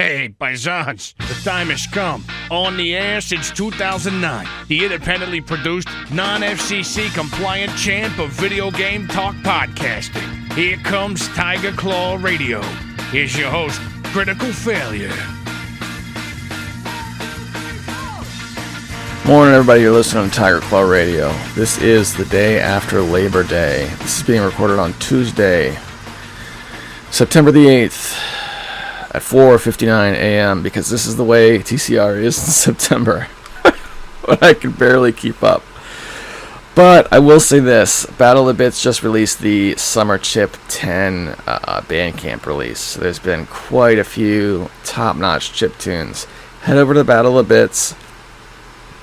Hey, paisans, the time has come. On the air since 2009, the independently produced, non-FCC compliant champ of video game talk podcasting. Here comes Tiger Claw Radio. Here's your host, Critical Failure. Morning, everybody. You're listening to Tiger Claw Radio. This is the day after Labor Day. This is being recorded on Tuesday, September the 8th at 4:59 a.m. because this is the way TCR is in September. But I can barely keep up. But I will say this. Battle of the Bits just released the Summer Chip 10 Bandcamp release. So there's been quite a few top-notch chip tunes. Head over to Battle of the Bits.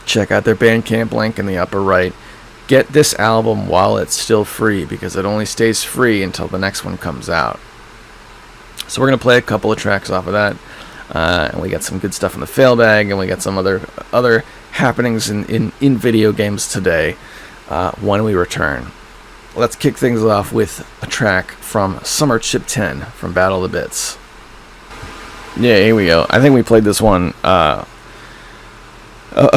Check out their Bandcamp link in the upper right. Get this album while it's still free, because it only stays free until the next one comes out. So we're going to play a couple of tracks off of that. And we got some good stuff in the fail bag, and we got some other happenings in video games today when we return. Let's kick things off with a track from Summer Chip 10 from Battle of the Bits. Yeah, here we go. I think we played this one a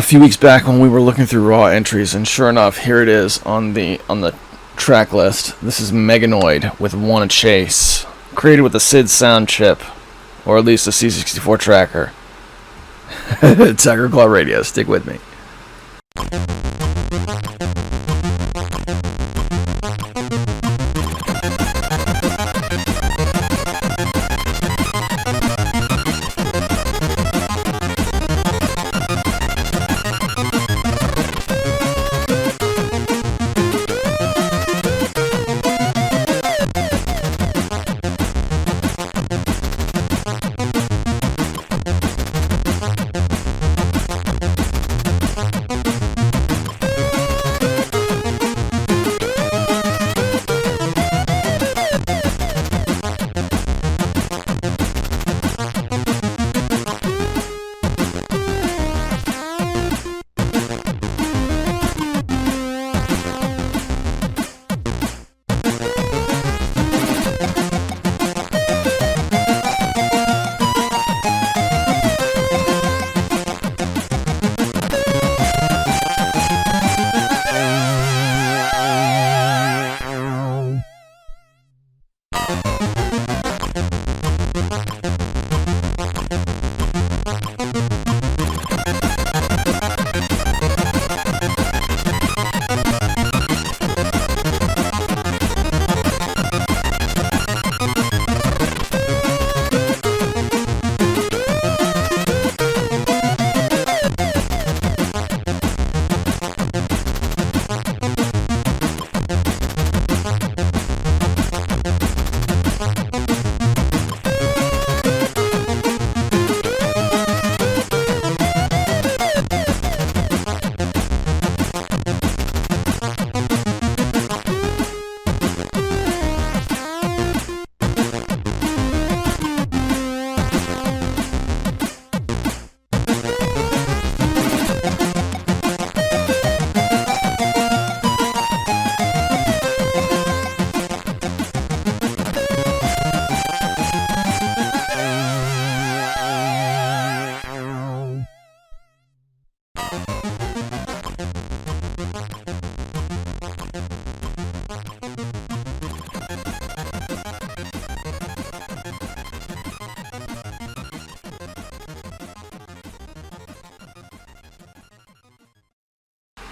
few weeks back when we were looking through raw entries, and sure enough, here it is on the track list. This is Meganoid with Wanna Chase, created with the SID sound chip, or at least a C64 tracker. Tiger Claw Radio, stick with me.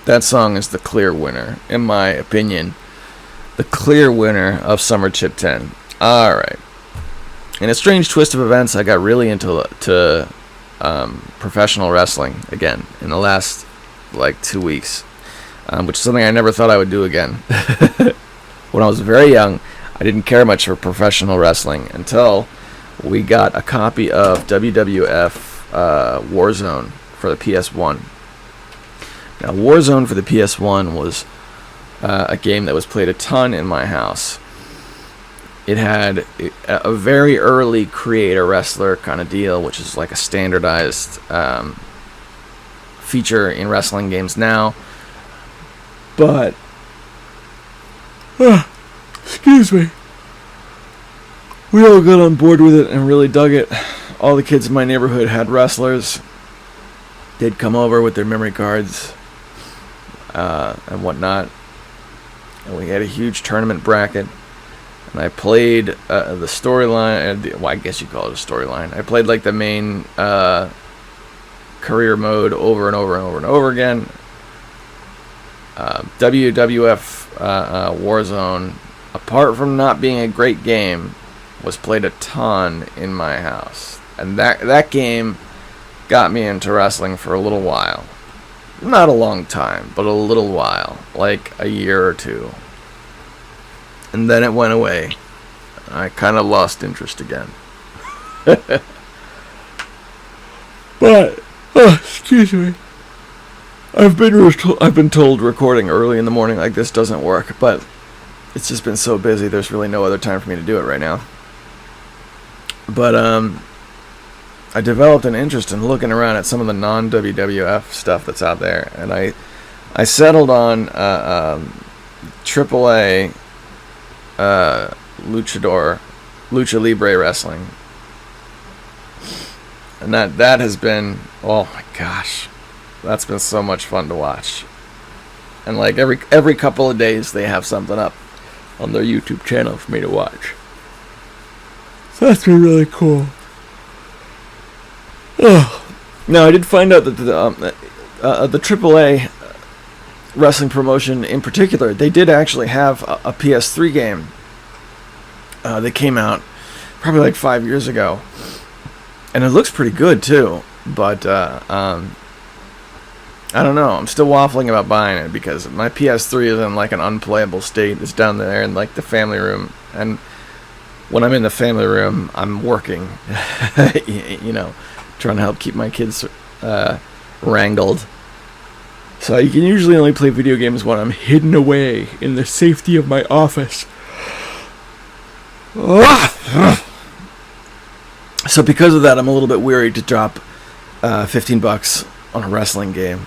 That song is the clear winner, in my opinion. The clear winner of Summer Chip 10. Alright. In a strange twist of events, I got really into professional wrestling again in the last, 2 weeks. Which is something I never thought I would do again. When I was very young, I didn't care much for professional wrestling until we got a copy of WWF Warzone for the PS1. Now, Warzone for the PS1 was a game that was played a ton in my house. It had a very early create-a-wrestler kind of deal, which is like a standardized feature in wrestling games now. But, excuse me, we all got on board with it and really dug it all the kids in my neighborhood had wrestlers. They'd come over with their memory cards and whatnot. And we had a huge tournament bracket. And I played the storyline. Well, I guess you call it a storyline. I played like the main career mode over and over and over and over again. WWF Warzone, apart from not being a great game, was played a ton in my house. And that game got me into wrestling for a little while. Not a long time, but a little while. Like a year or two. And then it went away. I kind of lost interest again. But, excuse me. I've been told recording early in the morning like this doesn't work, but it's just been so busy. There's really no other time for me to do it right now. But I developed an interest in looking around at some of the non-WWF stuff that's out there, and I settled on AAA Lucha Libre Wrestling. And that has been, oh my gosh, that's been so much fun to watch. And like every couple of days they have something up on their YouTube channel for me to watch. So that's been really cool. Oh. Now I did find out that the AAA wrestling promotion in particular, they did actually have a PS3 game that came out probably like 5 years ago, and it looks pretty good too. But I don't know. I'm still waffling about buying it because my PS3 is in like an unplayable state. It's down there in like the family room, and when I'm in the family room, I'm working, you know, trying to help keep my kids wrangled. So I can usually only play video games when I'm hidden away in the safety of my office. So because of that, I'm a little bit weary to drop $15 on a wrestling game.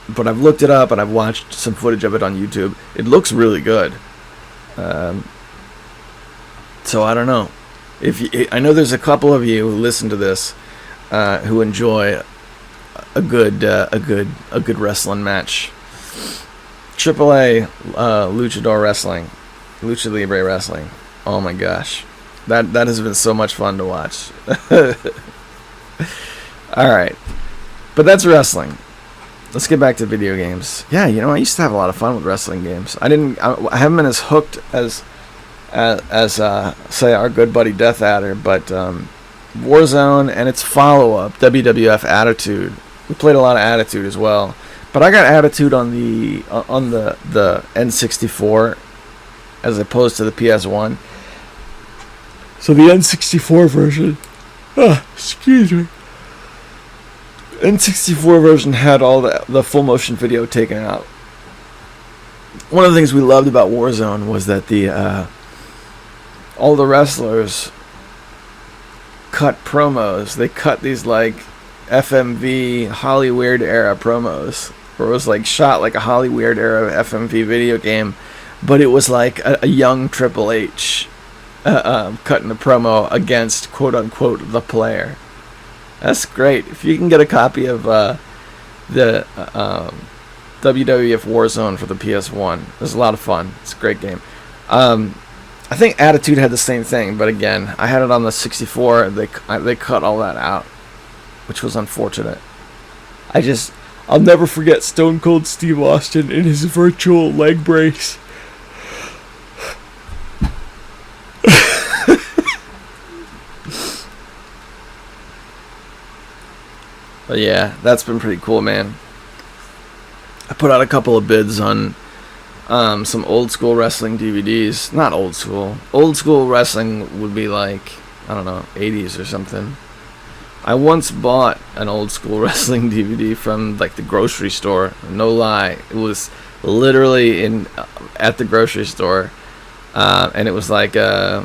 But I've looked it up and I've watched some footage of it on YouTube. It looks really good. So I don't know. I know there's a couple of you who listen to this who enjoy a good wrestling match. AAA Luchador Wrestling, Lucha Libre Wrestling. Oh my gosh, that has been so much fun to watch. All right, but that's wrestling. Let's get back to video games. Yeah, you know, I used to have a lot of fun with wrestling games. I haven't been as hooked as say our good buddy Death Adder, but Warzone and its follow-up WWF Attitude. We played a lot of Attitude as well, but I got Attitude on the N64 as opposed to the PS1. So the N64 version, excuse me, N64 version had all the full motion video taken out. One of the things we loved about Warzone was that all the wrestlers cut promos. They cut these like FMV Hollywood era promos, where it was like shot like a Hollywood era FMV video game, but it was like a young Triple H cutting a promo against quote unquote the player. That's great. If you can get a copy of the WWF Warzone for the PS1, it's a lot of fun. It's a great game. I think Attitude had the same thing, but again, I had it on the 64. They cut all that out, which was unfortunate. I'll never forget Stone Cold Steve Austin in his virtual leg brace. But yeah, that's been pretty cool, man. I put out a couple of bids on some old school wrestling DVDs. Not old school. Old school wrestling would be like, I don't know, 80s or something. I once bought an old school wrestling DVD from like the grocery store. No lie. It was literally at the grocery store. And it was like it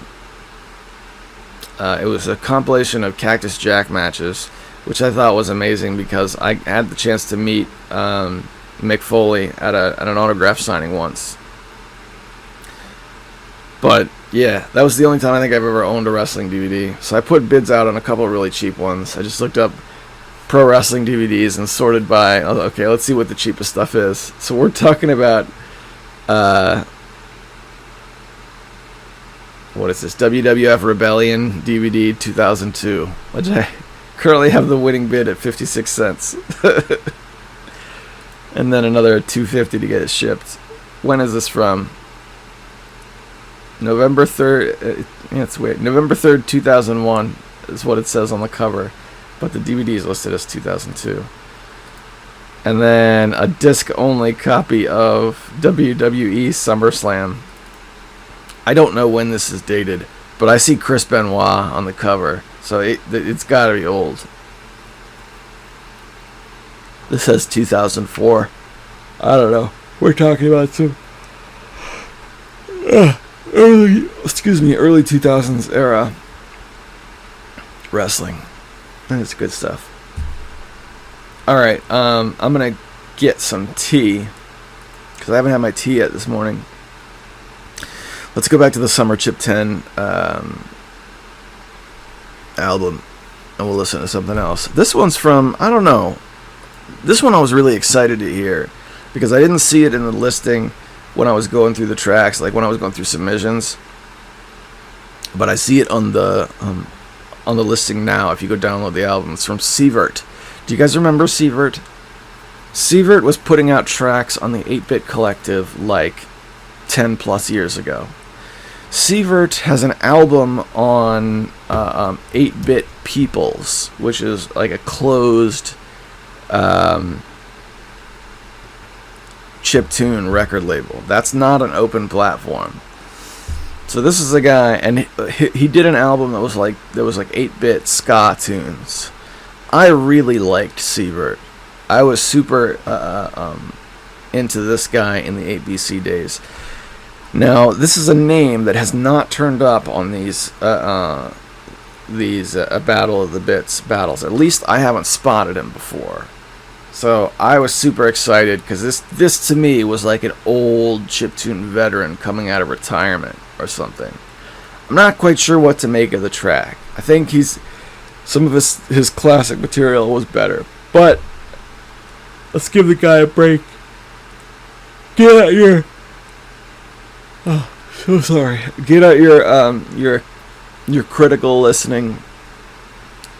was a compilation of Cactus Jack matches, which I thought was amazing because I had the chance to meet Mick Foley at an autograph signing once. But Yeah, that was the only time I think I've ever owned a wrestling DVD. So I put bids out on a couple of really cheap ones. I just looked up pro wrestling DVDs and sorted by, okay, let's see what the cheapest stuff is. So we're talking about, what is this? WWF Rebellion DVD 2002, which I currently have the winning bid at 56 cents. And then another $2.50 to get it shipped. When is this from? November 3rd, it's weird. November 3rd, 2001 is what it says on the cover, but the DVD is listed as 2002. And then a disc-only copy of WWE SummerSlam. I don't know when this is dated, but I see Chris Benoit on the cover, so it's got to be old. This says 2004. I don't know. We're talking about some early 2000s era wrestling, and it's good stuff. All right, I'm gonna get some tea because I haven't had my tea yet this morning. Let's go back to the Summer Chip 10 album, and we'll listen to something else. This one's from, I don't know. This one I was really excited to hear because I didn't see it in the listing when I was going through the tracks, like when I was going through submissions. But I see it on the listing now. If you go download the album, it's from Sievert. Do you guys remember Sievert? Sievert was putting out tracks on the 8-Bit Collective like 10 plus years ago. Sievert has an album on 8-Bit Peoples, which is like a closed chiptune record label. That's not an open platform. So this is a guy, and he did an album that was like 8-bit ska tunes. I really liked Sievert. I was super into this guy in the 8BC days. Now, this is a name that has not turned up on these Battle of the Bits battles. At least I haven't spotted him before. So I was super excited because this to me was like an old chiptune veteran coming out of retirement or something. I'm not quite sure what to make of the track. I think some of his classic material was better, but let's give the guy a break. Get out your Get out your critical listening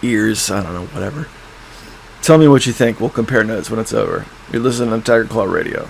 ears. I don't know, whatever. Tell me what you think. We'll compare notes when it's over. You're listening to Tiger Claw Radio.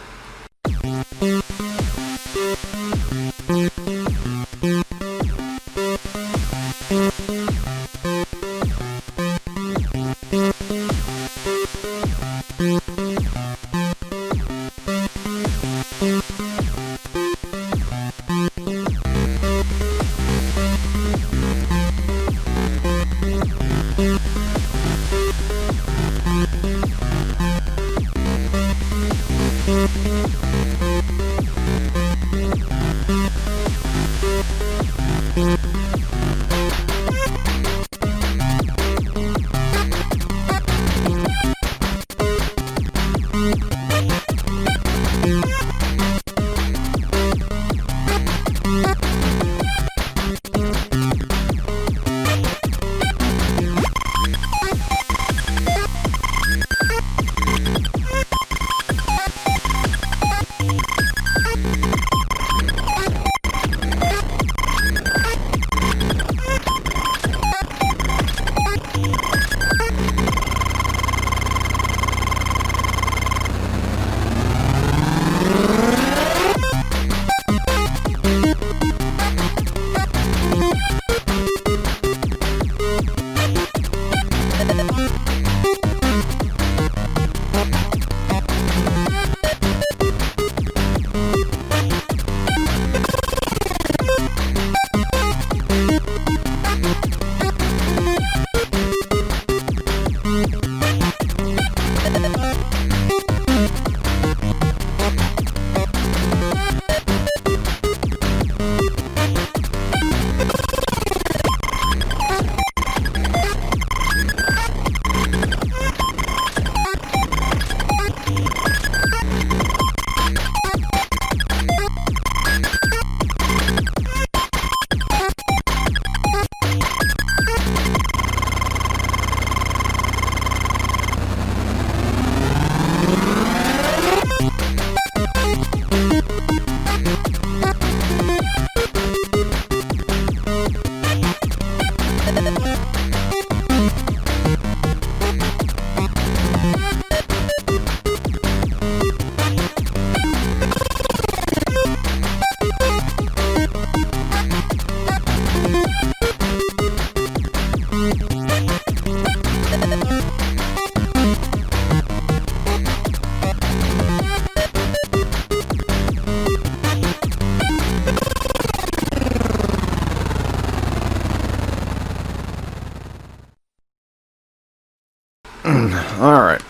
Alright,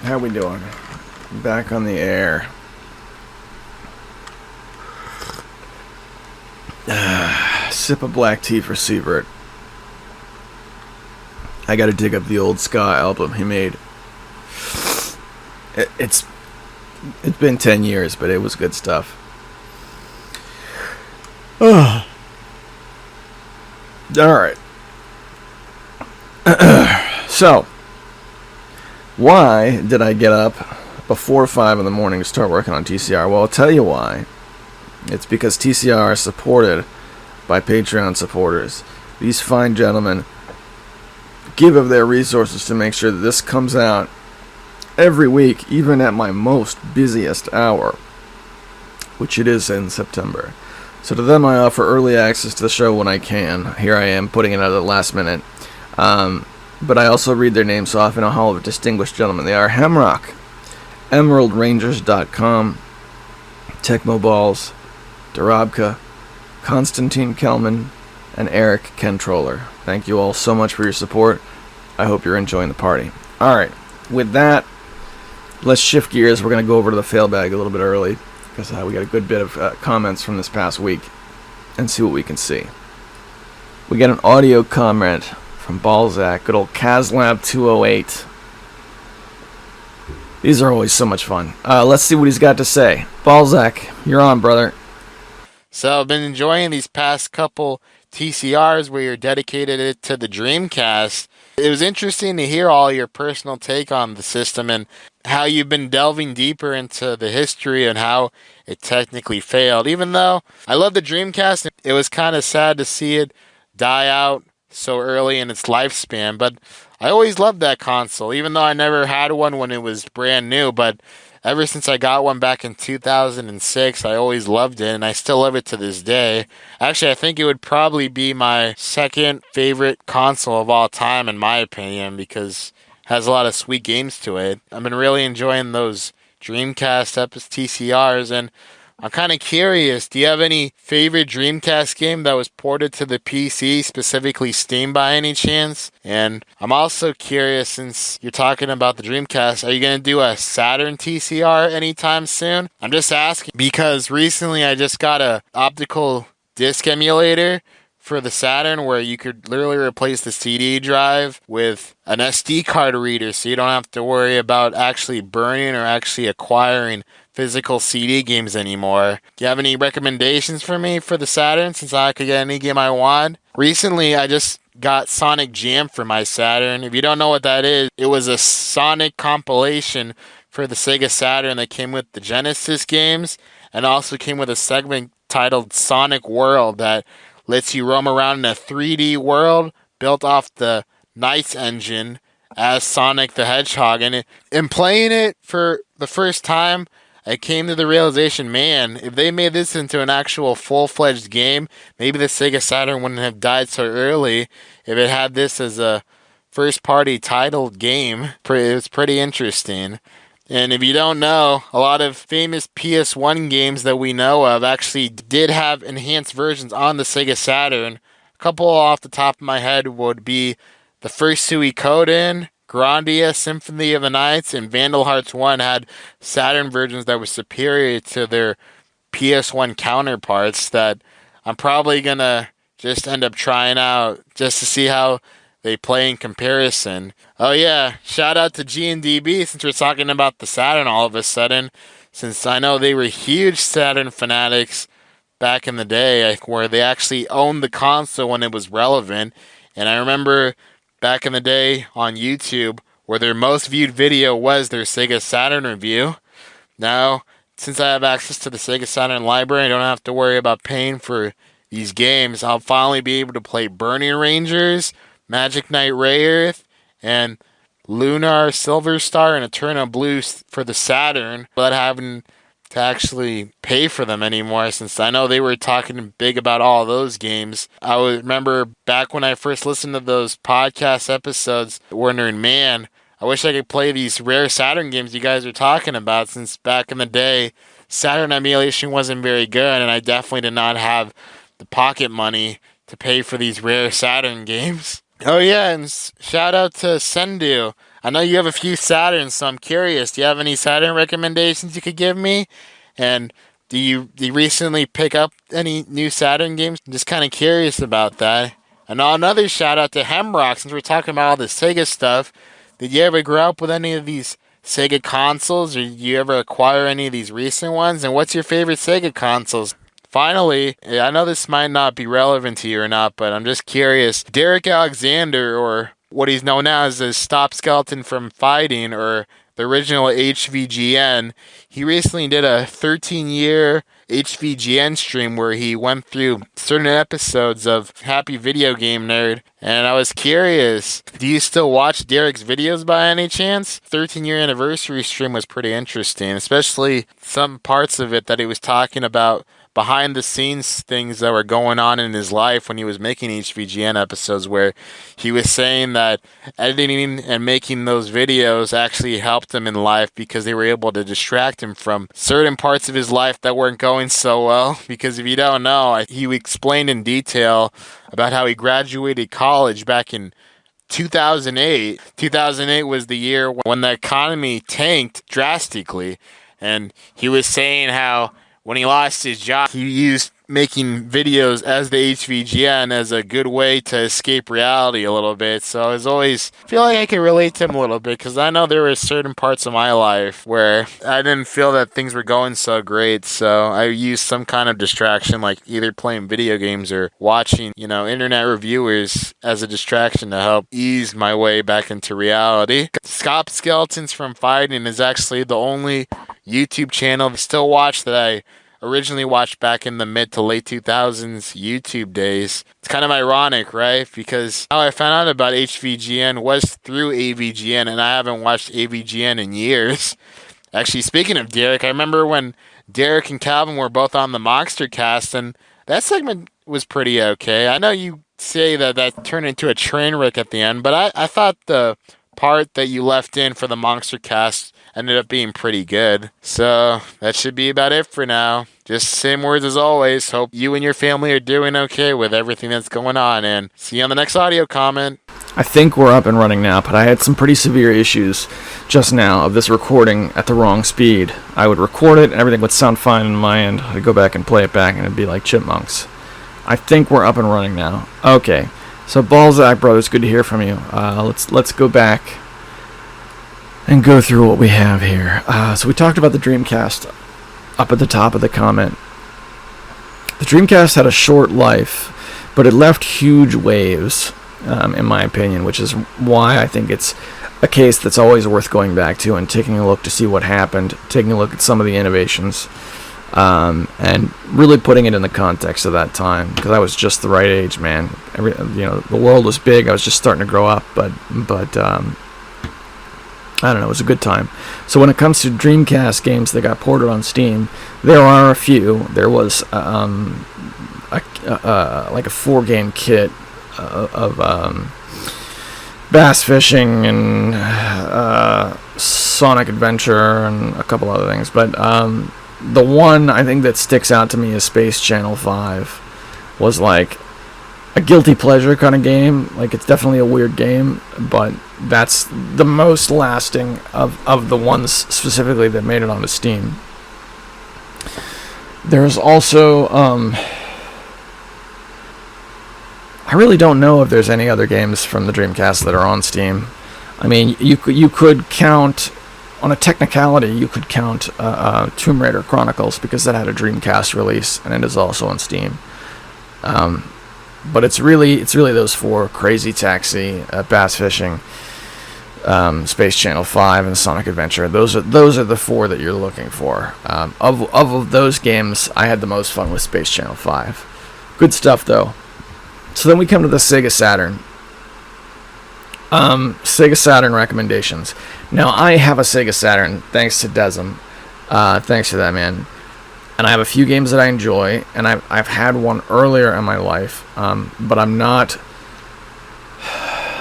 how we doing? Back on the air. Sip of black tea for Siebert. I gotta dig up the old ska album he made. It's been 10 years, but it was good stuff. Alright. So, why did I get up before 5 in the morning to start working on TCR? Well, I'll tell you why. It's because TCR is supported by Patreon supporters. These fine gentlemen give of their resources to make sure that this comes out every week, even at my most busiest hour, which it is in September. So to them I offer early access to the show when I can. Here I am putting it out at the last minute. But I also read their names off in a hall of distinguished gentlemen. They are Hemrock, EmeraldRangers.com, Tecmo Balls, Darabka, Konstantin Kelman, and Eric Kentroller. Thank you all so much for your support. I hope you're enjoying the party. Alright, with that, let's shift gears. We're going to go over to the fail bag a little bit early, because we got a good bit of comments from this past week, and see what we can see. We got an audio comment from Balzac, good old Caslab208. These are always so much fun. Let's see what he's got to say. Balzac, you're on, brother. So I've been enjoying these past couple TCRs where you're dedicated it to the Dreamcast. It was interesting to hear all your personal take on the system and how you've been delving deeper into the history and how it technically failed. Even though I love the Dreamcast, it was kind of sad to see it die out so early in its lifespan, but I always loved that console, even though I never had one when it was brand new. But ever since I got one back in 2006, I always loved it, and I still love it to this day. Actually, I think it would probably be my second favorite console of all time, in my opinion, because it has a lot of sweet games to it. I've been really enjoying those Dreamcast TCRs, and I'm kind of curious, do you have any favorite Dreamcast game that was ported to the PC, specifically Steam by any chance? And I'm also curious, since you're talking about the Dreamcast, are you going to do a Saturn TCR anytime soon? I'm just asking because recently I just got a optical disc emulator for the Saturn where you could literally replace the CD drive with an SD card reader, so you don't have to worry about actually burning or actually acquiring physical CD games anymore. Do you have any recommendations for me for the Saturn, since I could get any game I want? Recently, I just got Sonic Jam for my Saturn. If you don't know what that is, it was a Sonic compilation for the Sega Saturn that came with the Genesis games, and also came with a segment titled Sonic World that lets you roam around in a 3D world built off the NiCE engine as Sonic the Hedgehog. And in playing it for the first time, I came to the realization, man, if they made this into an actual full-fledged game, maybe the Sega Saturn wouldn't have died so early if it had this as a first-party titled game. It was pretty interesting. And if you don't know, a lot of famous PS1 games that we know of actually did have enhanced versions on the Sega Saturn. A couple off the top of my head would be the first Suikoden, Grandia, Symphony of the Nights, and Vandal Hearts 1 had Saturn versions that were superior to their PS1 counterparts that I'm probably going to just end up trying out just to see how they play in comparison. Oh yeah, shout out to GNDB since we're talking about the Saturn all of a sudden, since I know they were huge Saturn fanatics back in the day, where they actually owned the console when it was relevant. And I remember back in the day on YouTube, where their most viewed video was their Sega Saturn review. Now, since I have access to the Sega Saturn library, I don't have to worry about paying for these games. I'll finally be able to play Burning Rangers, Magic Knight Rayearth, and Lunar Silver Star, and Eternal Blue for the Saturn, without having to actually pay for them anymore, since I know they were talking big about all those games. I remember back when I first listened to those podcast episodes, wondering, man, I wish I could play these rare Saturn games you guys are talking about, since back in the day, Saturn emulation wasn't very good, and I definitely did not have the pocket money to pay for these rare Saturn games. Oh yeah, and shout out to Sendu. I know you have a few Saturns, so I'm curious. Do you have any Saturn recommendations you could give me? And do you recently pick up any new Saturn games? I'm just kind of curious about that. And another shout out to Hemrock, since we're talking about all the Sega stuff. Did you ever grow up with any of these Sega consoles, or did you ever acquire any of these recent ones? And what's your favorite Sega consoles? Finally, I know this might not be relevant to you or not, but I'm just curious. Derek Alexander, or what he's known as Stop Skeleton from Fighting, or the original HVGN, he recently did a 13-year HVGN stream where he went through certain episodes of Happy Video Game Nerd, and I was curious, do you still watch Derek's videos by any chance? 13-year anniversary stream was pretty interesting, especially some parts of it that he was talking about behind the scenes things that were going on in his life when he was making HVGN episodes, where he was saying that editing and making those videos actually helped him in life because they were able to distract him from certain parts of his life that weren't going so well. Because if you don't know, he explained in detail about how he graduated college back in 2008. 2008 was the year when the economy tanked drastically, and he was saying how when he lost his job, he used making videos as the HVGN as a good way to escape reality a little bit. So I was always feel like I could relate to him a little bit, because I know there were certain parts of my life where I didn't feel that things were going so great. So I used some kind of distraction, like either playing video games or watching, internet reviewers as a distraction to help ease my way back into reality. Stop Skeletons from Fighting is actually the only YouTube channel I still watch that I originally watched back in the mid to late 2000s YouTube days. It's kind of ironic, right? Because how I found out about HVGN was through AVGN, and I haven't watched AVGN in years. Actually, speaking of Derek, I remember when Derek and Calvin were both on the Monster Cast, and that segment was pretty okay. I know you say that turned into a train wreck at the end, but I thought the part that you left in for the Monster Cast ended up being pretty good. So that should be about it for now. Just same words as always. Hope you and your family are doing okay with everything that's going on, and see you on the next audio comment. I think we're up and running now, but I had some pretty severe issues just now of this recording at the wrong speed. I would record it and everything would sound fine on my end. I'd go back and play it back and it'd be like chipmunks. I think we're up and running now. Okay, so Balzac Brothers, good to hear from you. Let's go back and go through what we have here. So we talked about the Dreamcast up at the top of the comment. The Dreamcast had a short life, but it left huge waves, in my opinion, which is why I think it's a case that's always worth going back to and taking a look to see what happened, taking a look at some of the innovations, and really putting it in the context of that time, because I was just the right age, man. The world was big. I was just starting to grow up, but I don't know, it was a good time. So when it comes to Dreamcast games that got ported on Steam, there are a few. There was like a 4-game kit of bass fishing and Sonic Adventure and a couple other things. But the one I think that sticks out to me is Space Channel 5. Was like a guilty pleasure kind of game. Like, it's definitely a weird game, but that's the most lasting of the ones specifically that made it onto Steam. There's also I really don't know if there's any other games from the Dreamcast that are on Steam. I mean, you could count, on a technicality, you could count Tomb Raider Chronicles, because that had a Dreamcast release and it is also on Steam. But it's really those four: Crazy Taxi, Bass Fishing, Space Channel 5, and Sonic Adventure. Those are the four that you're looking for. Of those games, I had the most fun with Space Channel 5. Good stuff, though. So then we come to the Sega Saturn. Sega Saturn recommendations. Now, I have a Sega Saturn, thanks to Desm. Thanks for that, man. And I have a few games that I enjoy, and I've had one earlier in my life, but I'm not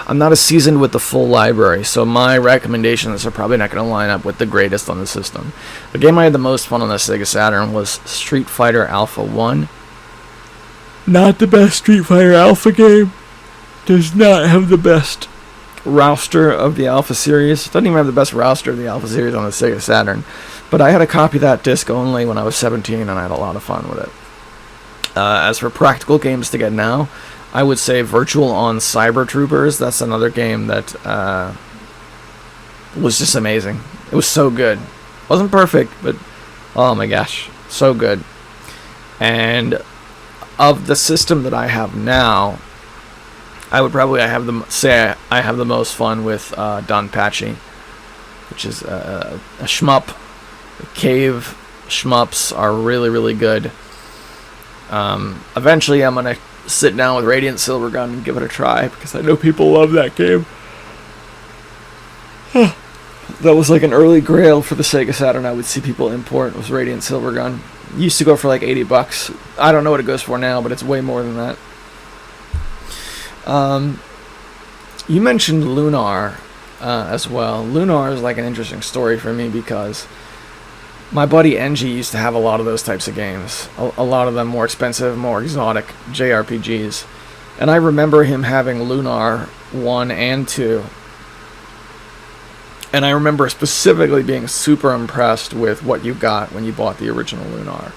as seasoned with the full library, so my recommendations are probably not going to line up with the greatest on the system. The game I had the most fun on the Sega Saturn was Street Fighter Alpha 1. Not the best Street Fighter Alpha game. Does not have the best roster of the Alpha series. Doesn't even have the best roster of the Alpha series on the Sega Saturn. But I had a copy of that disc only when I was 17, and I had a lot of fun with it. As for practical games to get now, I would say Virtual on Cyber Troopers. That's another game that was just amazing. It was so good. Wasn't perfect, but oh my gosh, so good. And of the system that I have now, I would probably say I have the most fun with Donpachi, which is a shmup. The cave shmups are really, really good. Eventually, I'm going to sit down with Radiant Silvergun and give it a try, because I know people love that game. That was like an early grail for the Sega Saturn I would see people import, was Radiant Silvergun. It used to go for like $80. I don't know what it goes for now, but it's way more than that. You mentioned Lunar as well. Lunar is like an interesting story for me, because my buddy Engie used to have a lot of those types of games. A lot of them more expensive, more exotic JRPGs. And I remember him having Lunar 1 and 2. And I remember specifically being super impressed with what you got when you bought the original Lunar.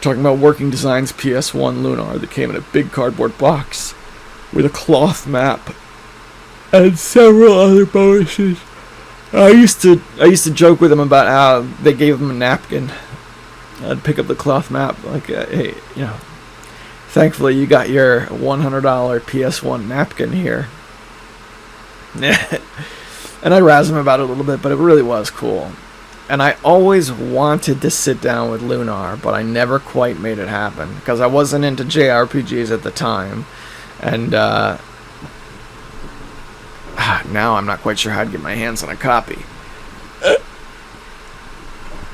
Talking about Working Designs PS1 Lunar that came in a big cardboard box with a cloth map and several other bonuses. I used to joke with him about how they gave him a napkin. I'd pick up the cloth map, like, hey, thankfully you got your $100 PS1 napkin here. And I razz him about it a little bit, but it really was cool. And I always wanted to sit down with Lunar, but I never quite made it happen, because I wasn't into JRPGs at the time. And now I'm not quite sure how to get my hands on a copy.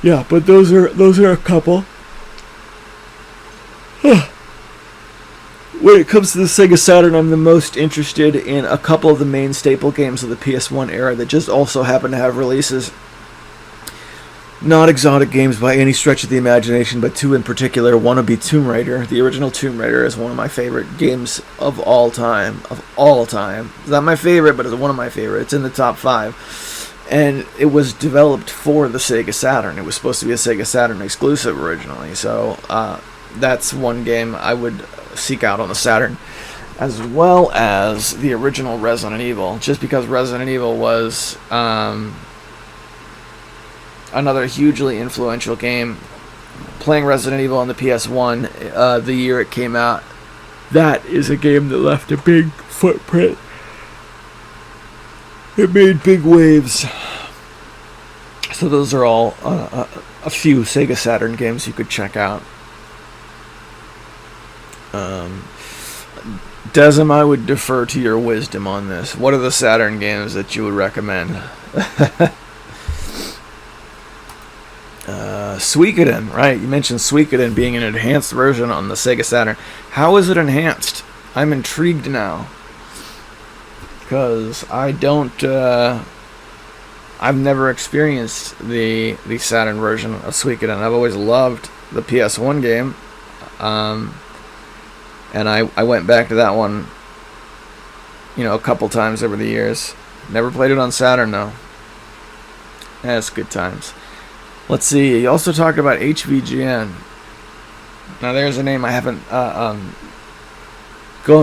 Yeah, but those are a couple. When it comes to the Sega Saturn, I'm the most interested in a couple of the main staple games of the PS1 era that just also happen to have releases. Not exotic games by any stretch of the imagination, but two in particular. One would be Tomb Raider. The original Tomb Raider is one of my favorite games of all time. It's not my favorite, but it's one of my favorites. It's in the top 5. And it was developed for the Sega Saturn. It was supposed to be a Sega Saturn exclusive originally. So that's one game I would seek out on the Saturn, as well as the original Resident Evil, just because Resident Evil was another hugely influential game. Playing Resident Evil on the PS1 the year it came out, that is a game that left a big footprint. It made big waves. So those are all a few Sega Saturn games you could check out. Desm, I would defer to your wisdom on this. What are the Saturn games that you would recommend? Suikoden, right? You mentioned Suikoden being an enhanced version on the Sega Saturn. How is it enhanced? I'm intrigued now, because I've never experienced the Saturn version of Suikoden. I've always loved the PS1 game, and I went back to that one, a couple times over the years. Never played it on Saturn though. That's good times. Let's see. You also talked about HVGN. Now there's a name I haven't gone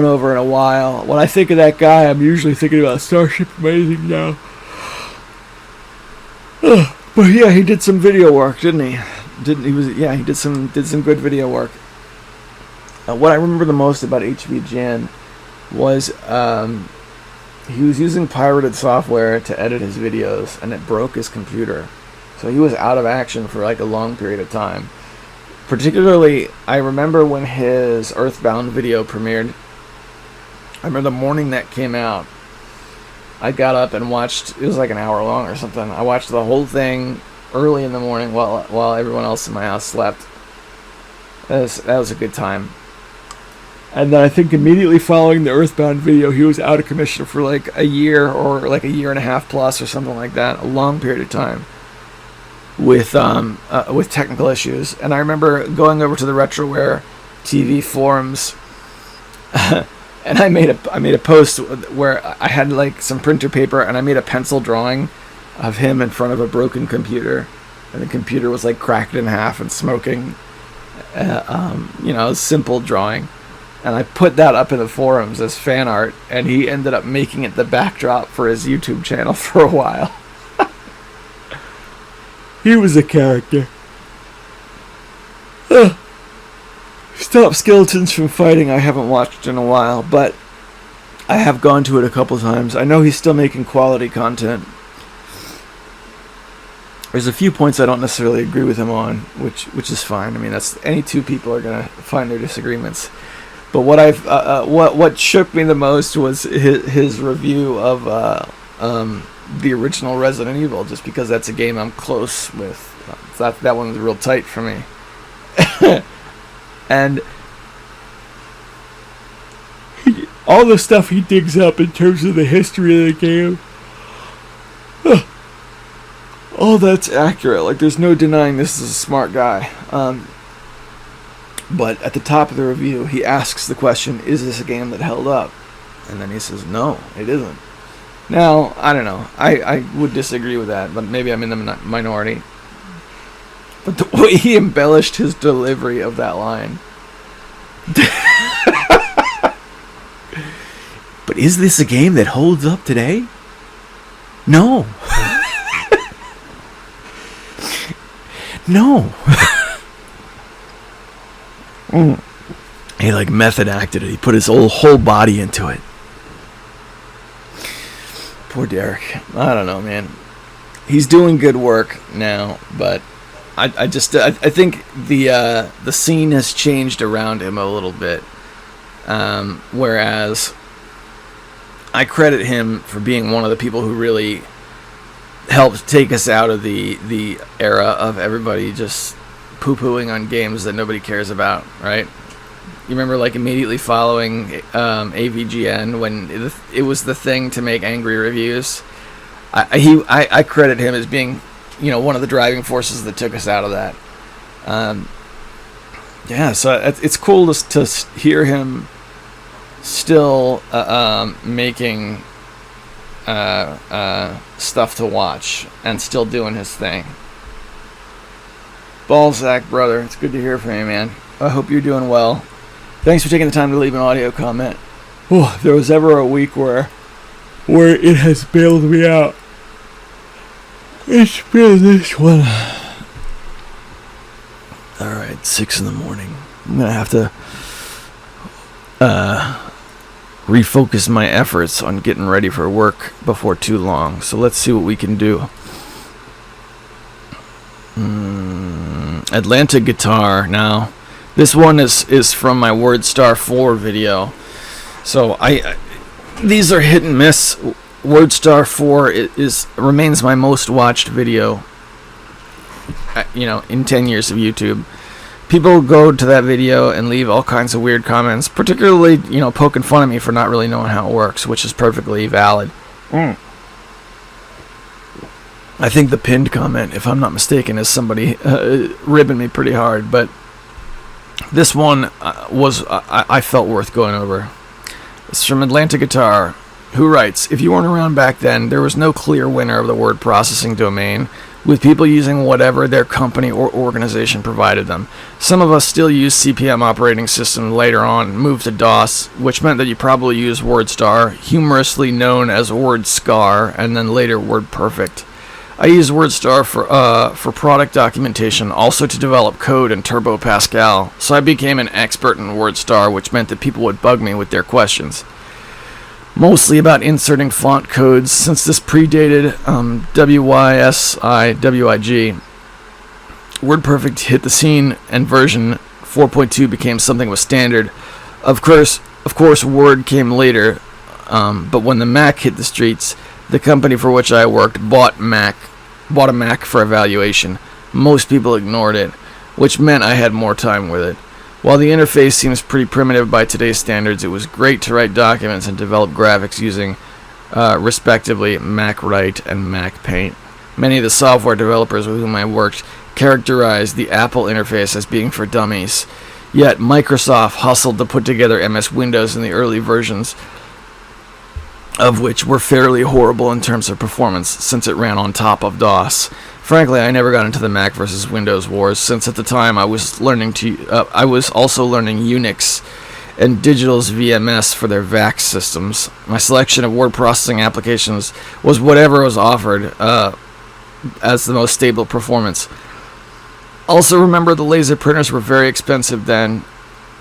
over in a while. When I think of that guy, I'm usually thinking about Starship Amazing now. But yeah, he did some video work, didn't he? He did some good video work. What I remember the most about HVGN was he was using pirated software to edit his videos, and it broke his computer. So he was out of action for like a long period of time. Particularly, I remember when his Earthbound video premiered. I remember the morning that came out, I got up and watched. It was like an hour long or something. I watched the whole thing early in the morning while everyone else in my house slept. That was a good time. And then I think immediately following the Earthbound video, he was out of commission for like a year or like a year and a half plus or something like that, a long period of time with technical issues. And I remember going over to the RetroWare TV forums, and I made a post where I had like some printer paper and I made a pencil drawing of him in front of a broken computer, and the computer was like cracked in half and smoking. A simple drawing. And I put that up in the forums as fan art, and he ended up making it the backdrop for his YouTube channel for a while. He was a character. Stop Skeletons from Fighting I haven't watched in a while, but I have gone to it a couple times. I know he's still making quality content. There's a few points I don't necessarily agree with him on, which is fine. I mean, that's any two people are gonna find their disagreements. But what shook me the most was his review of the original Resident Evil, just because that's a game I'm close with. That one was real tight for me. And all the stuff he digs up in terms of the history of the game, all that's accurate. Like, there's no denying this is a smart guy. But at the top of the review, he asks the question, is this a game that held up? And then he says, no, it isn't. Now, I don't know. I would disagree with that, but maybe I'm in the minority. But the way he embellished his delivery of that line. But is this a game that holds up today? No. No. He like method acted it. He put his whole body into it. Poor Derek. I don't know, man. He's doing good work now, but I think the scene has changed around him a little bit. Whereas I credit him for being one of the people who really helped take us out of the era of everybody just poo-pooing on games that nobody cares about, right? You remember, like, immediately following AVGN when it was the thing to make angry reviews? I credit him as being, one of the driving forces that took us out of that. So it's cool to hear him still making stuff to watch and still doing his thing. Ballsack, brother, it's good to hear from you, man. I hope you're doing well. Thanks for taking the time to leave an audio comment. Oh, if there was ever a week where it has bailed me out, it's been this one. Alright, 6 in the morning. I'm gonna have to refocus my efforts on getting ready for work before too long. So let's see what we can do. Atlanta Guitar. Now, this one is from my WordStar 4 video. So these are hit and miss. WordStar 4 remains my most watched video. In 10 years of YouTube. People go to that video and leave all kinds of weird comments, particularly, poking fun at me for not really knowing how it works, which is perfectly valid. I think the pinned comment, if I'm not mistaken, is somebody ribbing me pretty hard, but this one I felt worth going over. It's from Atlanta Guitar, who writes, if you weren't around back then, there was no clear winner of the word processing domain, with people using whatever their company or organization provided them. Some of us still use CP/M operating system later on, moved to DOS, which meant that you probably used WordStar, humorously known as WordScar, and then later WordPerfect. I use WordStar for product documentation, also to develop code in Turbo Pascal, so I became an expert in WordStar, which meant that people would bug me with their questions. Mostly about inserting font codes, since this predated WYSIWIG. WordPerfect hit the scene, and version 4.2 became something was standard. Of course, Word came later, but when the Mac hit the streets, The company for which I worked bought a Mac for evaluation. Most people ignored it, which meant I had more time with it. While the interface seems pretty primitive by today's standards, it was great to write documents and develop graphics using, respectively, MacWrite and MacPaint. Many of the software developers with whom I worked characterized the Apple interface as being for dummies. Yet Microsoft hustled to put together MS Windows in the early versions, of which were fairly horrible in terms of performance, since it ran on top of DOS. Frankly, I never got into the Mac versus Windows wars, since at the time I was also learning Unix and Digital's VMS for their VAX systems. My selection of word processing applications was whatever was offered as the most stable performance. Also remember, the laser printers were very expensive then,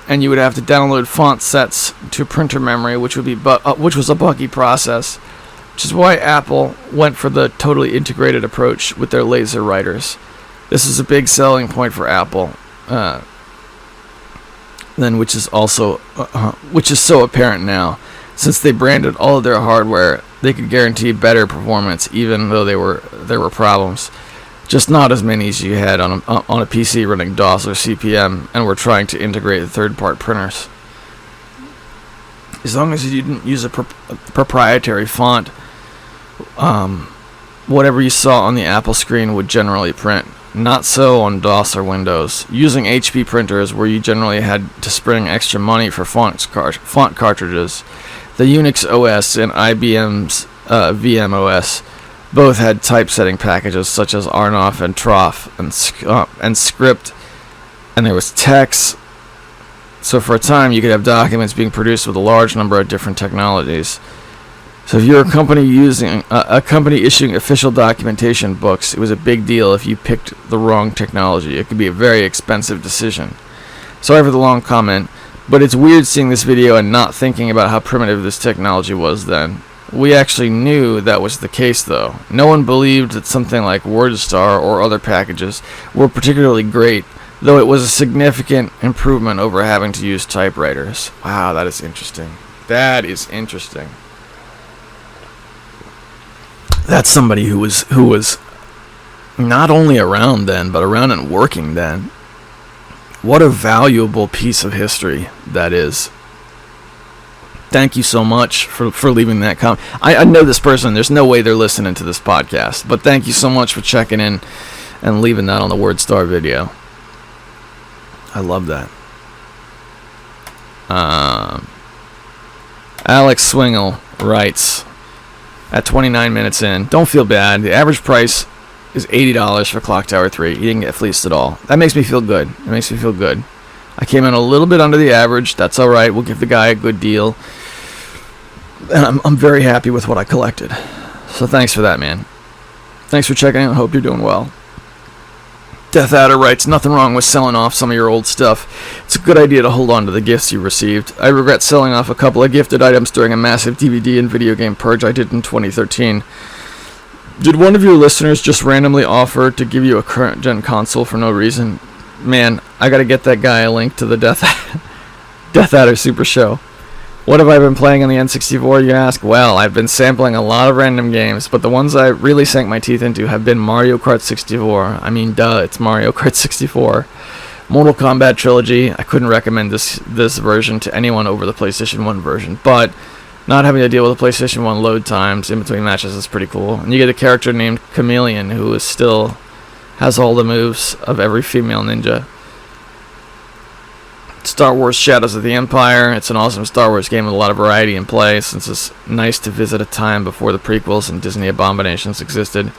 and you would have to download font sets to printer memory, which was a buggy process, which is why Apple went for the totally integrated approach with their laser writers. This is a big selling point for Apple, which is so apparent now. Since they branded all of their hardware, they could guarantee better performance, even though there were problems. Just not as many as you had on a PC running DOS or CP/M, and were trying to integrate the third-party printers. As long as you didn't use a proprietary font, whatever you saw on the Apple screen would generally print. Not so on DOS or Windows. Using HP printers, where you generally had to spring extra money for font cartridges, the Unix OS and IBM's VMOS both had typesetting packages such as Arnoff and Troff and Script, and there was text. So for a time, you could have documents being produced with a large number of different technologies. So if you're a company issuing official documentation books, it was a big deal if you picked the wrong technology. It could be a very expensive decision. Sorry for the long comment, but it's weird seeing this video and not thinking about how primitive this technology was then. We actually knew that was the case, though. No one believed that something like WordStar or other packages were particularly great, though it was a significant improvement over having to use typewriters. Wow, that is interesting. That is interesting. That's somebody who was not only around then, but around and working then. What a valuable piece of history that is. Thank you so much for leaving that comment. I know this person. There's no way they're listening to this podcast. But thank you so much for checking in and leaving that on the WordStar video. I love that. Alex Swingle writes, at 29 minutes in, don't feel bad. The average price is $80 for Clock Tower 3. You didn't get fleeced at all. That makes me feel good. It makes me feel good. I came in a little bit under the average. That's all right. We'll give the guy a good deal. And I'm very happy with what I collected. So thanks for that, man. Thanks for checking in. I hope you're doing well. Death Adder writes, nothing wrong with selling off some of your old stuff. It's a good idea to hold on to the gifts you received. I regret selling off a couple of gifted items during a massive DVD and video game purge I did in 2013. Did one of your listeners just randomly offer to give you a current-gen console for no reason? Man, I gotta get that guy a link to the Death Adder Super Show. What have I been playing on the N64, you ask? Well, I've been sampling a lot of random games, but the ones I really sank my teeth into have been Mario Kart 64. I mean, duh, it's Mario Kart 64. Mortal Kombat Trilogy. I couldn't recommend this version to anyone over the PlayStation 1 version, but not having to deal with the PlayStation 1 load times in between matches is pretty cool. And you get a character named Chameleon who is still has all the moves of every female ninja. Star Wars Shadows of the Empire. It's an awesome Star Wars game with a lot of variety in play, since it's nice to visit a time before the prequels and Disney abominations existed.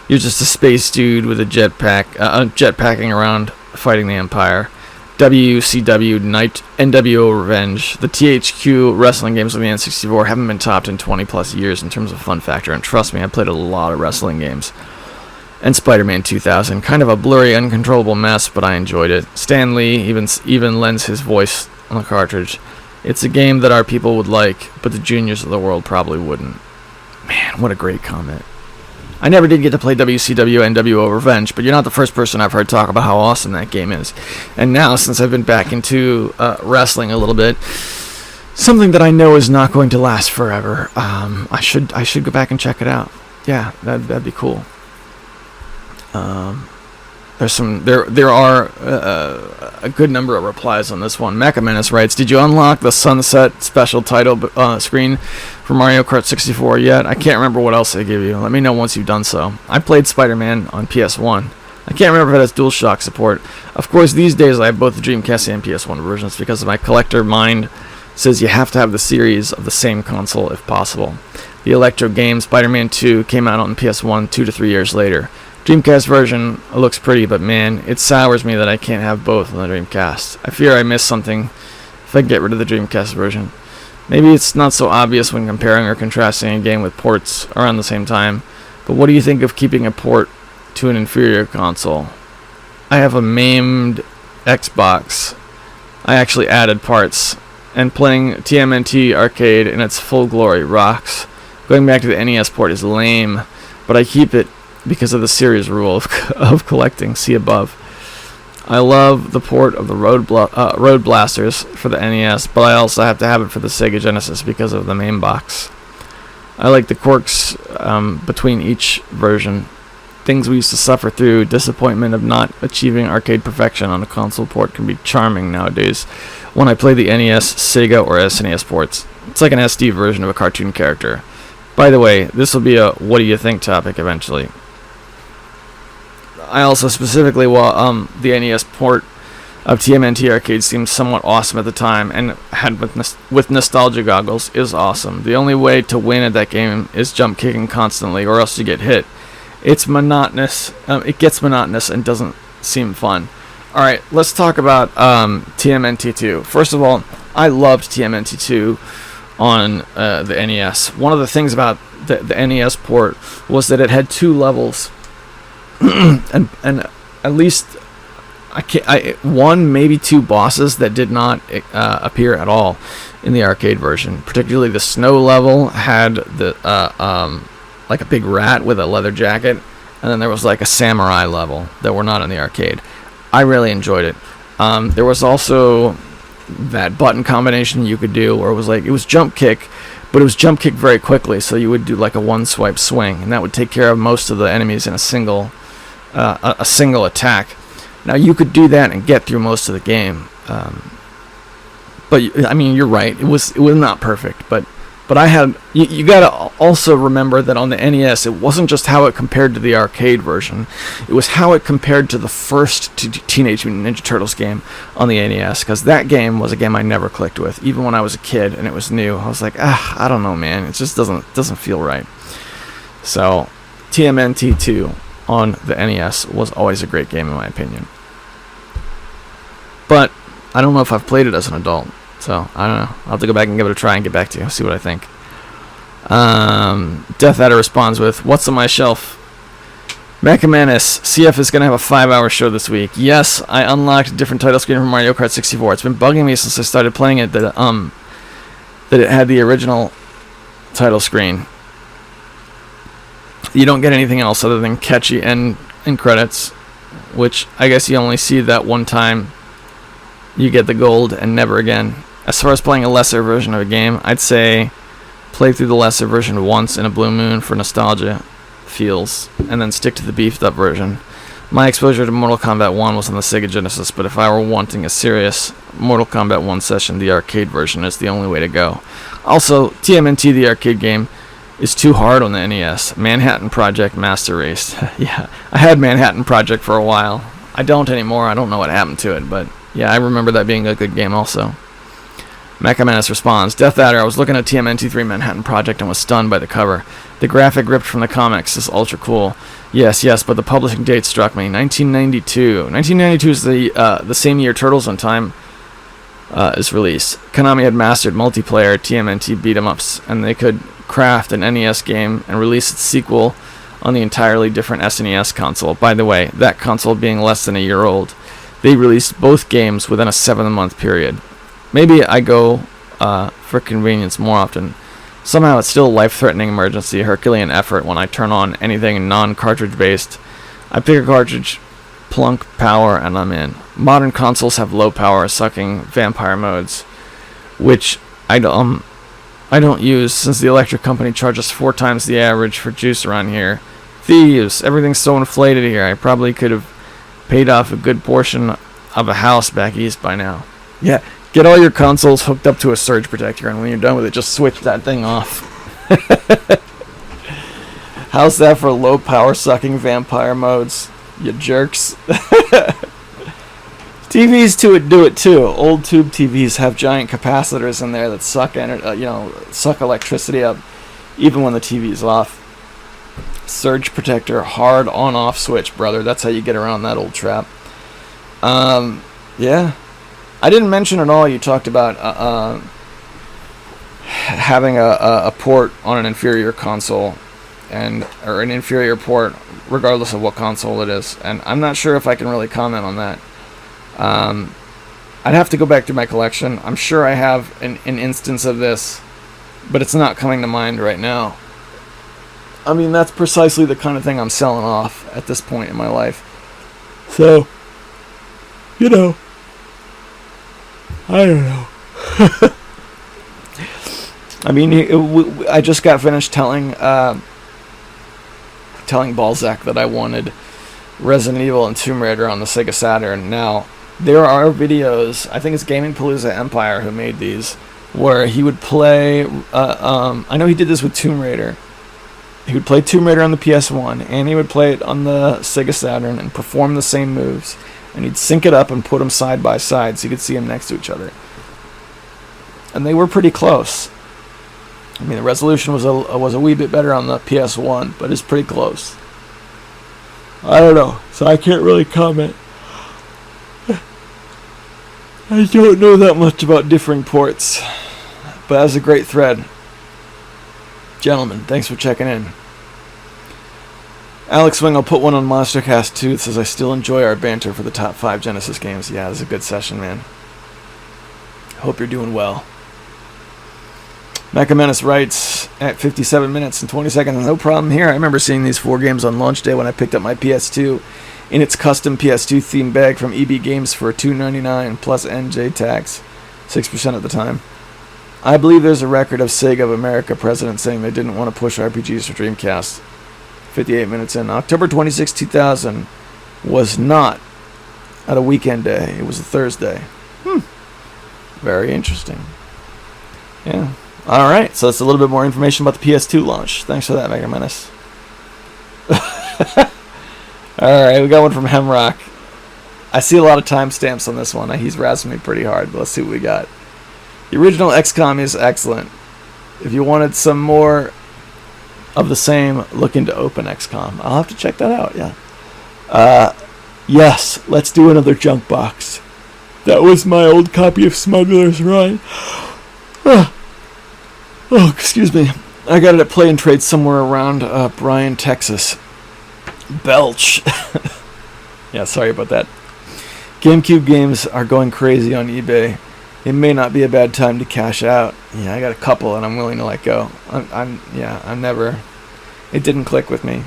You're just a space dude with a jetpacking around fighting the Empire. WCW NWO Revenge. The THQ wrestling games on the N64 haven't been topped in 20 plus years in terms of fun factor, and trust me, I played a lot of wrestling games. And Spider-Man 2000, kind of a blurry, uncontrollable mess, but I enjoyed it. Stan Lee even lends his voice on the cartridge. It's a game that our people would like, but the juniors of the world probably wouldn't. Man, what a great comment. I never did get to play WCW NWO Revenge, but you're not the first person I've heard talk about how awesome that game is. And now, since I've been back into wrestling a little bit, something that I know is not going to last forever. I should go back and check it out. Yeah, that'd be cool. There are a good number of replies on this one. Mecha Menace writes, "Did you unlock the Sunset special title screen for Mario Kart 64 yet? I can't remember what else they give you. Let me know once you've done so. I played Spider-Man on PS1. I can't remember if it has DualShock support. Of course, these days I have both the Dreamcast and PS1 versions because my collector mind says you have to have the series of the same console if possible. The Electro game Spider-Man 2 came out on PS1 2 to 3 years later. Dreamcast version looks pretty, but man, it sours me that I can't have both on the Dreamcast. I fear I missed something if I get rid of the Dreamcast version. Maybe it's not so obvious when comparing or contrasting a game with ports around the same time, but what do you think of keeping a port to an inferior console? I have a maimed Xbox. I actually added parts, and playing TMNT Arcade in its full glory rocks. Going back to the NES port is lame, but I keep it because of the series rule of collecting. See above. I love the port of the Road Blasters for the NES, but I also have to have it for the Sega Genesis because of the main box. I like the quirks between each version. Things we used to suffer through, disappointment of not achieving arcade perfection on a console port can be charming nowadays when I play the NES, Sega, or SNES ports. It's like an SD version of a cartoon character. By the way, this will be a what do you think topic eventually. I also specifically, the NES port of TMNT Arcade seemed somewhat awesome at the time, and had with nostalgia goggles is awesome. The only way to win at that game is jump kicking constantly, or else you get hit. It's monotonous. It gets monotonous and doesn't seem fun. All right, let's talk about TMNT2. First of all, I loved TMNT2 on the NES. One of the things about the NES port was that it had 2 levels. and at least one, maybe 2 bosses that did not appear at all in the arcade version. Particularly the snow level had the like a big rat with a leather jacket, and then there was like a samurai level that were not in the arcade. I really enjoyed it. There was also that button combination you could do where it was jump kick, but it was jump kick very quickly, so you would do like a 1-swipe swing, and that would take care of most of the enemies in a single attack. Now you could do that and get through most of the game, but I mean, you're right. It was not perfect, but I had you gotta also remember that on the NES, it wasn't just how it compared to the arcade version; it was how it compared to the first Teenage Mutant Ninja Turtles game on the NES. Because that game was a game I never clicked with, even when I was a kid and it was new. I was like, I don't know, man. It just doesn't feel right. So, TMNT2 on the NES was always a great game in my opinion. But I don't know if I've played it as an adult. So, I don't know. I'll have to go back and give it a try and get back to you. See what I think. Death Adder responds with, "What's on my shelf? Mecha Menace. CF is going to have a 5-hour show this week. Yes, I unlocked a different title screen from Mario Kart 64. It's been bugging me since I started playing it that it had the original title screen. You don't get anything else other than catchy end credits, which I guess you only see that one time. You get the gold and never again. As far as playing a lesser version of a game, I'd say play through the lesser version once in a blue moon for nostalgia feels, and then stick to the beefed up version. My exposure to Mortal Kombat 1 was on the Sega Genesis, but if I were wanting a serious Mortal Kombat 1 session, the arcade version is the only way to go. Also, TMNT, the arcade game, is too hard on the NES. Manhattan Project Master Race. Yeah, I had Manhattan Project for a while. I don't anymore. I don't know what happened to it, but yeah, I remember that being a good game also. Mecha Menace responds, Death Adder, I was looking at TMNT3 Manhattan Project and was stunned by the cover. The graphic ripped from the comics is ultra cool. Yes, but the publishing date struck me. 1992. 1992 is the same year Turtles in Time is released. Konami had mastered multiplayer TMNT beat-em-ups, and they could craft an NES game and release its sequel on the entirely different SNES console. By the way, that console being less than a year old. They released both games within a 7-month period. Maybe I go for convenience more often. Somehow it's still a life-threatening emergency, Herculean effort when I turn on anything non-cartridge based. I pick a cartridge, plunk power, and I'm in. Modern consoles have low power sucking vampire modes, which I don't use, since the electric company charges 4 times the average for juice around here. Thieves! Everything's so inflated here. I probably could have paid off a good portion of a house back east by now. Yeah, get all your consoles hooked up to a surge protector, and when you're done with it, just switch that thing off. How's that for low power sucking vampire modes, you jerks? TVs do it too. Old tube TVs have giant capacitors in there that suck suck electricity up, even when the TV's off. Surge protector, hard on-off switch, brother. That's how you get around that old trap. Yeah, I didn't mention at all. You talked about having a port on an inferior console, or an inferior port, regardless of what console it is. And I'm not sure if I can really comment on that. I'd have to go back through my collection. I'm sure I have an instance of this, but it's not coming to mind right now. I mean, that's precisely the kind of thing I'm selling off at this point in my life. So, I don't know. I mean, I just got finished telling Balzac that I wanted Resident Evil and Tomb Raider on the Sega Saturn. Now, there are videos, I think it's Gaming Palooza Empire who made these, where he would play, I know he did this with Tomb Raider. He would play Tomb Raider on the PS1, and he would play it on the Sega Saturn and perform the same moves. And he'd sync it up and put them side by side so you could see them next to each other. And they were pretty close. I mean, the resolution was a wee bit better on the PS1, but it's pretty close. I don't know, so I can't really comment. I don't know that much about differing ports, but that was a great thread. Gentlemen, thanks for checking in. Alex Wing, I'll put one on Monstercast too. It says I still enjoy our banter for the top 5 Genesis games. Yeah, it was a good session, man. Hope you're doing well. Mecha Menace writes, at 57 minutes and 20 seconds, no problem here. I remember seeing these 4 games on launch day when I picked up my PS2 in its custom PS2 themed bag from EB Games for $2.99 plus NJ tax, 6% at the time. I believe there's a record of Sega of America president saying they didn't want to push RPGs for Dreamcast. 58 minutes in. October 26, 2000 was not at a weekend day. It was a Thursday. Very interesting. Yeah. Alright, so that's a little bit more information about the PS2 launch. Thanks for that, Mega Menace. Alright, we got one from Hemrock. I see a lot of timestamps on this one. He's razzing me pretty hard, but let's see what we got. The original XCOM is excellent. If you wanted some more of the same, look into Open XCOM. I'll have to check that out, yeah. Yes, let's do another junk box. That was my old copy of Smuggler's Run. Oh, excuse me. I got it at Play and Trade somewhere around Bryan, Texas. Belch. Yeah, sorry about that. GameCube games are going crazy on eBay. It may not be a bad time to cash out. Yeah, I got a couple and I'm willing to let go. I'm never... It didn't click with me.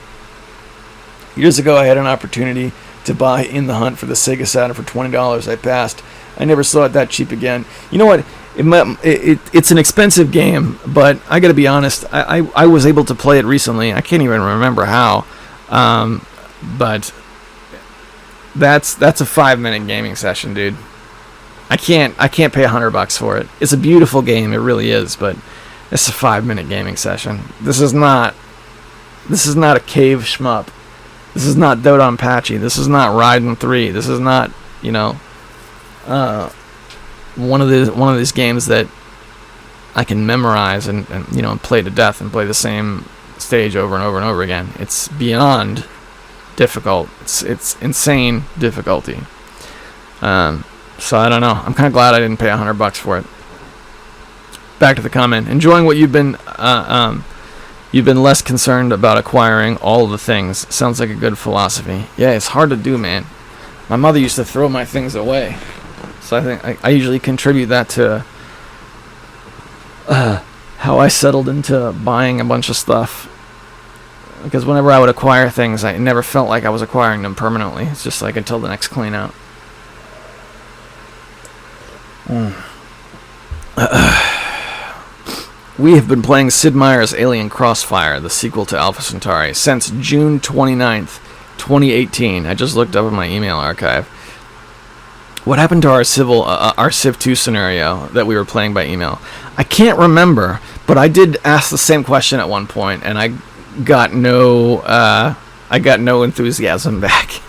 Years ago, I had an opportunity to buy In the Hunt for the Sega Saturn for $20. I passed. I never saw it that cheap again. You know what? It's an expensive game, but I gotta be honest. I was able to play it recently. I can't even remember how. But that's a 5-minute gaming session, dude. I can't pay $100 for it. It's a beautiful game, it really is, but it's a 5-minute gaming session. This is not a cave shmup. This is not Dodonpachi. This is not Raiden 3. This is not, one of these games that I can memorize and play to death and play the same stage over and over and over again. It's beyond difficult. It's insane difficulty. So I don't know. I'm kind of glad I didn't pay $100 for it. Back to the comment. Enjoying what you've been less concerned about acquiring all the things. Sounds like a good philosophy. Yeah, it's hard to do, man. My mother used to throw my things away. So I think I usually contribute that to how I settled into buying a bunch of stuff. Because whenever I would acquire things, I never felt like I was acquiring them permanently. It's just like until the next clean out. We have been playing Sid Meier's Alien Crossfire, the sequel to Alpha Centauri, since June 29th, 2018. I just looked up in my email archive. What happened to our Civ 2 scenario that we were playing by email? I can't remember, but I did ask the same question at one point, and I got no enthusiasm back.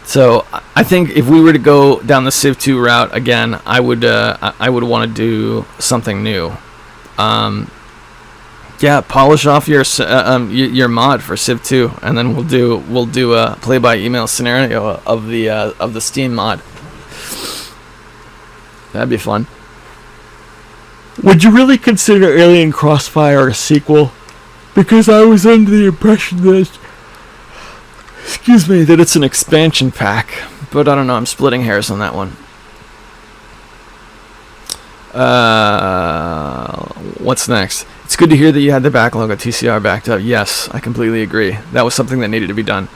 So I think if we were to go down the Civ 2 route again, I would want to do something new. Polish off your mod for Civ 2, and then we'll do a play by email scenario of the Steam mod. That'd be fun. Would you really consider Alien Crossfire a sequel? Because I was under the impression that it's an expansion pack, but I don't know. I'm splitting hairs on that one. What's next? It's good to hear that you had the backlog of TCR backed up. Yes, I completely agree. That was something that needed to be done.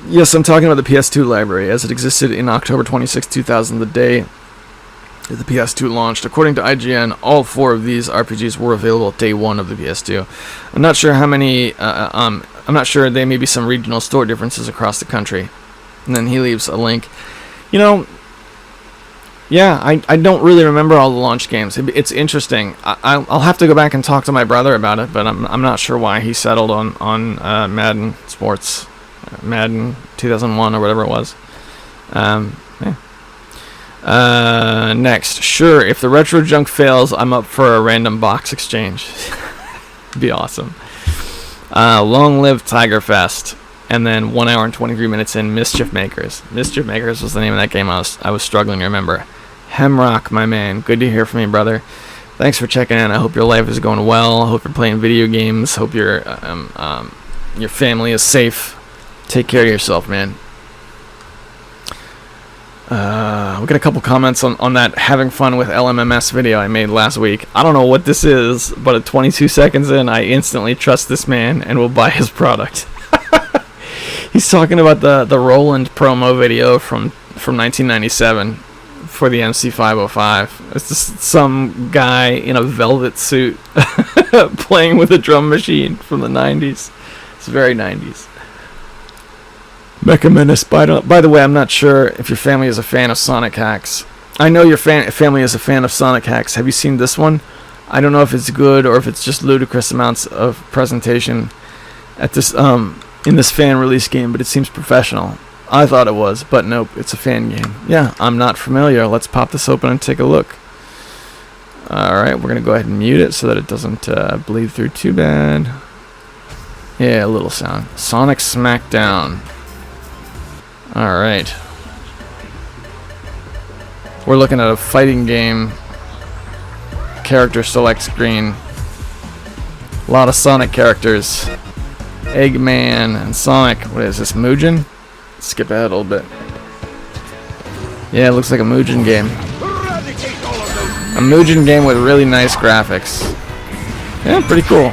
Yes, I'm talking about the PS2 library as it existed in October 26, 2000, the day that the PS2 launched. According to IGN, all 4 of these RPGs were available day 1 of the PS2. I'm not sure how many. I'm not sure. There may be some regional store differences across the country. And then he leaves a link. Yeah, I don't really remember all the launch games. It's interesting. I'll have to go back and talk to my brother about it, but I'm not sure why he settled on Madden Sports, Madden 2001 or whatever it was. Next, sure, if the retro junk fails, I'm up for a random box exchange. Be awesome. Long live Tigerfest. And then 1 hour and 23 minutes in, Mischief Makers. Mischief Makers was the name of that game I was struggling to remember. Hemrock, my man. Good to hear from you, brother. Thanks for checking in. I hope your life is going well. I hope you're playing video games. Hope your family is safe. Take care of yourself, man. We got a couple comments on that having fun with LMMS video I made last week. I don't know what this is, but at 22 seconds in, I instantly trust this man and will buy his product. He's talking about the Roland promo video from 1997 for the MC505. It's just some guy in a velvet suit playing with a drum machine from the 90s. It's very 90s. Mecha Menace, by the way, I'm not sure if your family is a fan of Sonic Hacks. I know your family is a fan of Sonic Hacks. Have you seen this one? I don't know if it's good or if it's just ludicrous amounts of presentation at this in this fan release game, but it seems professional. I thought it was, but nope, it's a fan game. Yeah, I'm not familiar. Let's pop this open and take a look. Alright, we're going to go ahead and mute it so that it doesn't bleed through too bad. Yeah, a little sound. Sonic Smackdown. Alright. We're looking at a fighting game. Character select screen. A lot of Sonic characters. Eggman and Sonic. What is this, Mugen? Skip ahead a little bit. Yeah, it looks like a Mugen game. A Mugen game with really nice graphics. Yeah, pretty cool.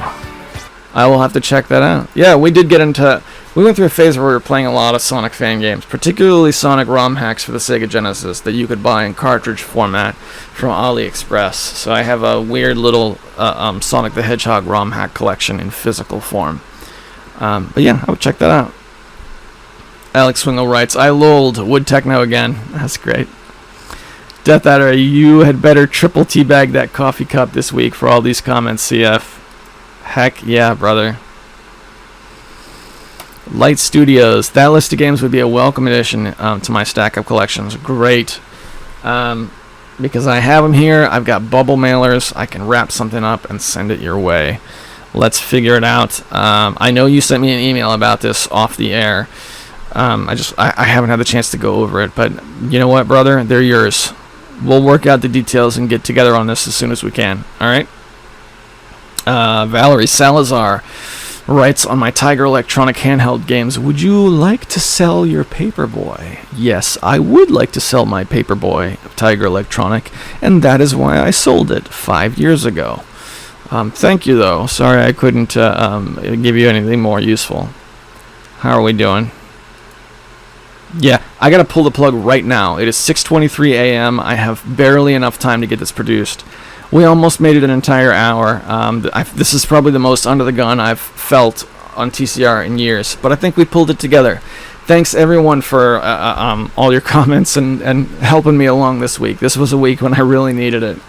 I will have to check that out. Yeah, we did get into... We went through a phase where we were playing a lot of Sonic fan games, particularly Sonic ROM hacks for the Sega Genesis that you could buy in cartridge format from AliExpress. So I have a weird little Sonic the Hedgehog ROM hack collection in physical form. But yeah, I would check that out. Alex Swingle writes, I lolled. Wood Techno again. That's great. Death Adder, you had better triple teabag that coffee cup this week for all these comments, CF. Heck yeah, brother. Light Studios. That list of games would be a welcome addition to my stack of collections. Great. Because I have them here. I've got bubble mailers. I can wrap something up and send it your way. Let's figure it out. I know you sent me an email about this off the air. I haven't had the chance to go over it, but you know what, brother? They're yours. We'll work out the details and get together on this as soon as we can. All right? Valerie Salazar writes, on my Tiger Electronic handheld games, would you like to sell your Paperboy? Yes, I would like to sell my Paperboy of Tiger Electronic, and that is why I sold it 5 years ago. Thank you, though. Sorry I couldn't give you anything more useful. How are we doing? Yeah, I gotta pull the plug right now. It is 6:23 a.m. I have barely enough time to get this produced. We almost made it an entire hour. This is probably the most under the gun I've felt on TCR in years, but I think we pulled it together. Thanks everyone for all your comments and helping me along this week. This was a week when I really needed it.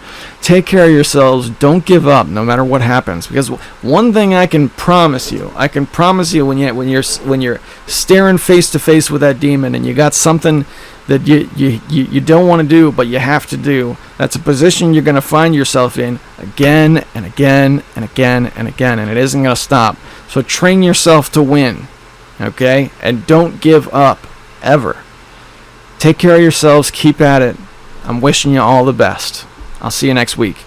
Take care of yourselves. Don't give up no matter what happens, because one thing I can promise you when you're staring face to face with that demon and you got something that you don't want to do but you have to do, that's a position you're going to find yourself in again and again and again and again, and it isn't going to stop. So train yourself to win. Okay? And don't give up, ever. Take care of yourselves. Keep at it. I'm wishing you all the best. I'll see you next week.